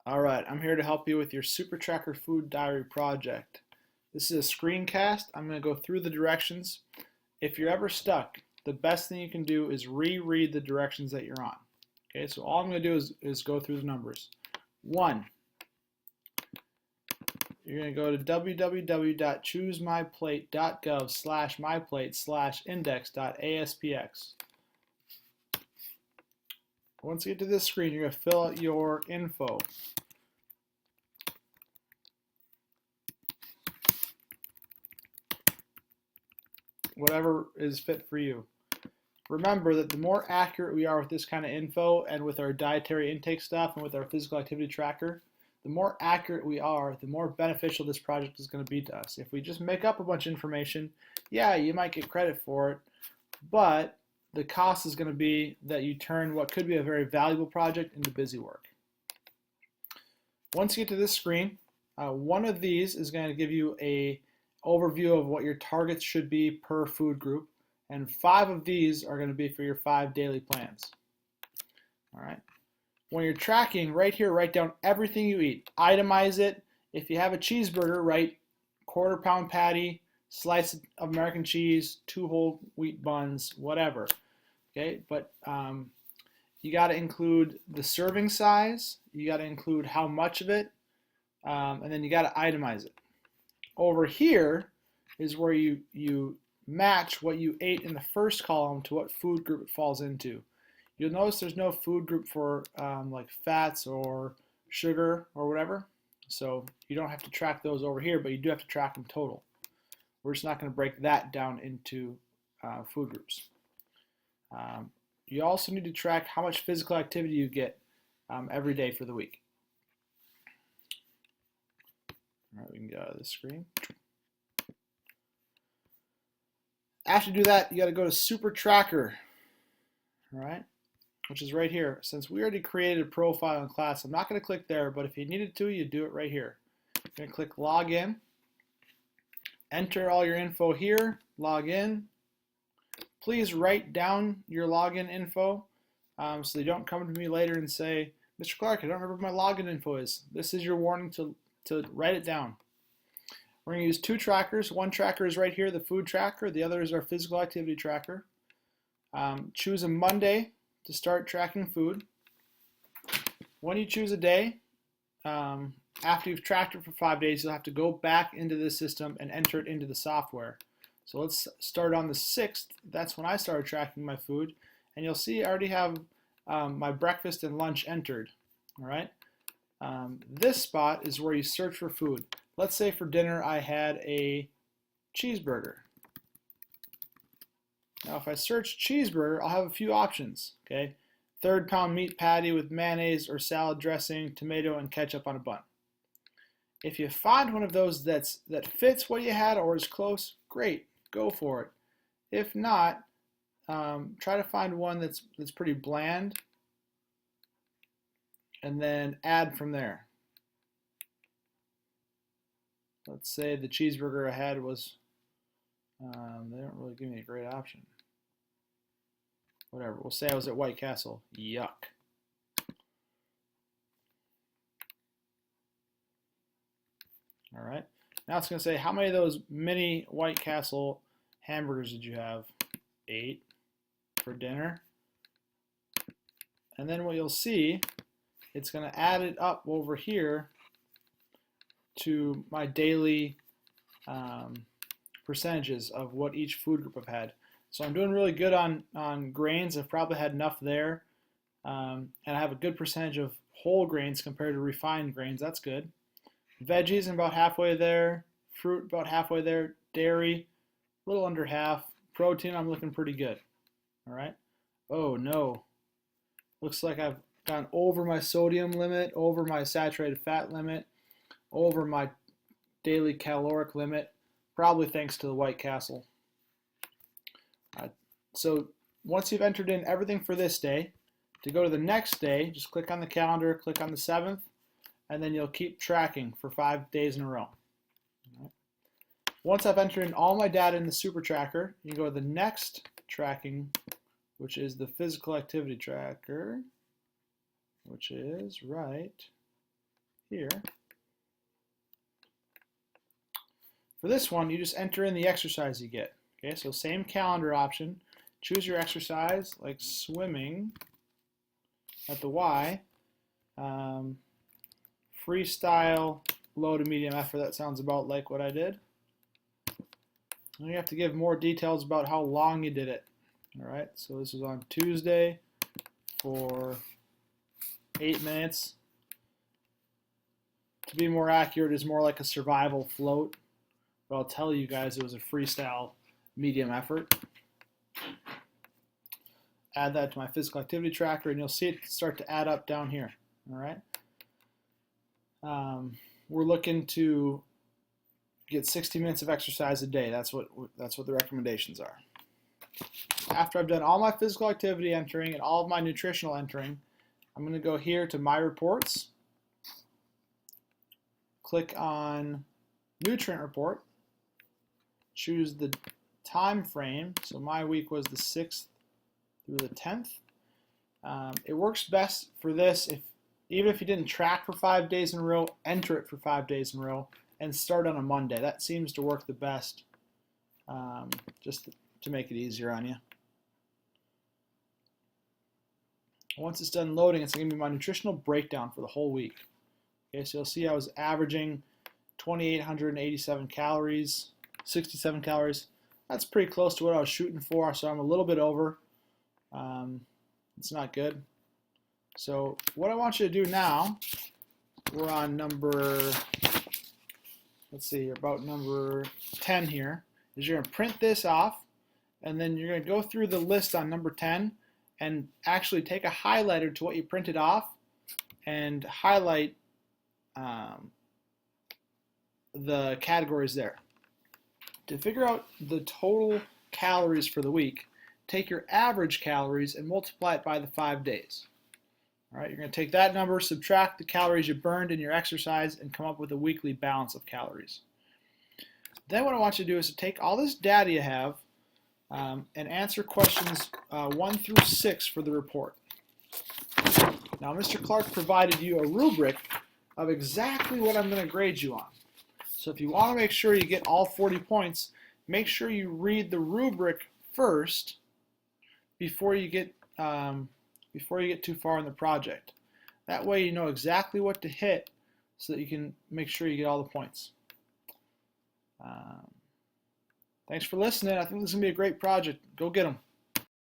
All right, I'm here to help you with your Supertracker food diary project. This is a screencast. I'm going to go through the directions. If you're ever stuck, the best thing you can do is reread the directions that you're on. Okay, so all I'm going to do is go through the numbers. 1, you're going to go to www.choosemyplate.gov/myplate/index.aspx. Once you get to this screen, you're going to fill out your info. Whatever is fit for you. Remember that the more accurate we are with this kind of info and with our dietary intake stuff and with our physical activity tracker, the more accurate we are, the more beneficial this project is going to be to us. If we just make up a bunch of information, yeah, you might get credit for it, but the cost is going to be that you turn what could be a very valuable project into busy work. Once you get to this screen, one of these is going to give you an overview of what your targets should be per food group, and 5 of these are going to be for your 5 daily plans. All right. When you're tracking, right here, write down everything you eat. Itemize it. If you have a cheeseburger, write quarter-pound patty, slice of American cheese, 2 whole wheat buns, whatever. Okay, but you got to include the serving size. You got to include how much of it, and then you got to itemize it. Over here is where you match what you ate in the first column to what food group it falls into. You'll notice there's no food group for like fats or sugar or whatever, so you don't have to track those over here, but you do have to track them total. We're just not going to break that down into food groups. You also need to track how much physical activity you get every day for the week. All right, we can get out of the screen. After you do that, you got to go to Supertracker, all right, which is right here. Since we already created a profile in class, I'm not going to click there, but if you needed to, you do it right here. You're going to click Login, enter all your info here, log in. Please write down your login info so they don't come to me later and say, Mr. Clark, I don't remember what my login info is. This is your warning to write it down. We're going to use 2 trackers. One tracker is right here, the food tracker. The other is our physical activity tracker. Choose a Monday to start tracking food. When you choose a day, after you've tracked it for 5 days, you'll have to go back into the system and enter it into the software. So let's start on the 6th. That's when I started tracking my food. And you'll see I already have my breakfast and lunch entered. All right. This spot is where you search for food. Let's say for dinner I had a cheeseburger. Now if I search cheeseburger, I'll have a few options. Okay, 1/3 pound meat patty with mayonnaise or salad dressing, tomato, and ketchup on a bun. If you find one of those that fits what you had or is close, great, go for it. If not, try to find one that's pretty bland, and then add from there. Let's say the cheeseburger I had was, they don't really give me a great option. Whatever, we'll say I was at White Castle. Yuck. All right, now it's going to say, how many of those mini White Castle hamburgers did you have? 8 for dinner. And then what you'll see, it's going to add it up over here to my daily percentages of what each food group I've had. So I'm doing really good on grains. I've probably had enough there. And I have a good percentage of whole grains compared to refined grains. That's good. Veggies, I'm about halfway there. Fruit, about halfway there. Dairy, a little under half. Protein, I'm looking pretty good. All right. Oh, no. Looks like I've gone over my sodium limit, over my saturated fat limit, over my daily caloric limit, probably thanks to the White Castle. So once you've entered in everything for this day, to go to the next day, just click on the calendar, click on the 7th, and then you'll keep tracking for 5 days in a row. Right. Once I've entered in all my data in the Supertracker, you can go to the next tracking, which is the physical activity tracker, which is right here. For this one, you just enter in the exercise you get. Okay, so same calendar option. Choose your exercise, like swimming at the Y. Freestyle, low to medium effort. That sounds about like what I did. And you have to give more details about how long you did it. All right, so this was on Tuesday for 8 minutes. To be more accurate, is more like a survival float, but I'll tell you guys it was a freestyle medium effort. Add that to my physical activity tracker, and you'll see it start to add up down here. All right. We're looking to get 60 minutes of exercise a day. That's what the recommendations are. After I've done all my physical activity entering and all of my nutritional entering, I'm going to go here to My Reports. Click on Nutrient Report. Choose the time frame. So my week was the 6th through the 10th. It works best for this even if you didn't track for 5 days in a row, enter it for 5 days in a row and start on a Monday. That seems to work the best, just to make it easier on you. Once it's done loading, it's going to be my nutritional breakdown for the whole week. Okay, so you'll see I was averaging 2,887 calories, 67 calories. That's pretty close to what I was shooting for, so I'm a little bit over. It's not good. So what I want you to do now, we're on number, let's see, about number 10 here, is you're going to print this off, and then you're going to go through the list on number 10 and actually take a highlighter to what you printed off and highlight the categories there. To figure out the total calories for the week, take your average calories and multiply it by the 5 days. All right, you're going to take that number, subtract the calories you burned in your exercise, and come up with a weekly balance of calories. Then what I want you to do is to take all this data you have and answer questions 1 through 6 for the report. Now, Mr. Clark provided you a rubric of exactly what I'm going to grade you on. So if you want to make sure you get all 40 points, make sure you read the rubric first before you get too far in the project. That way you know exactly what to hit so that you can make sure you get all the points. Thanks for listening. I think this is going to be a great project. Go get them.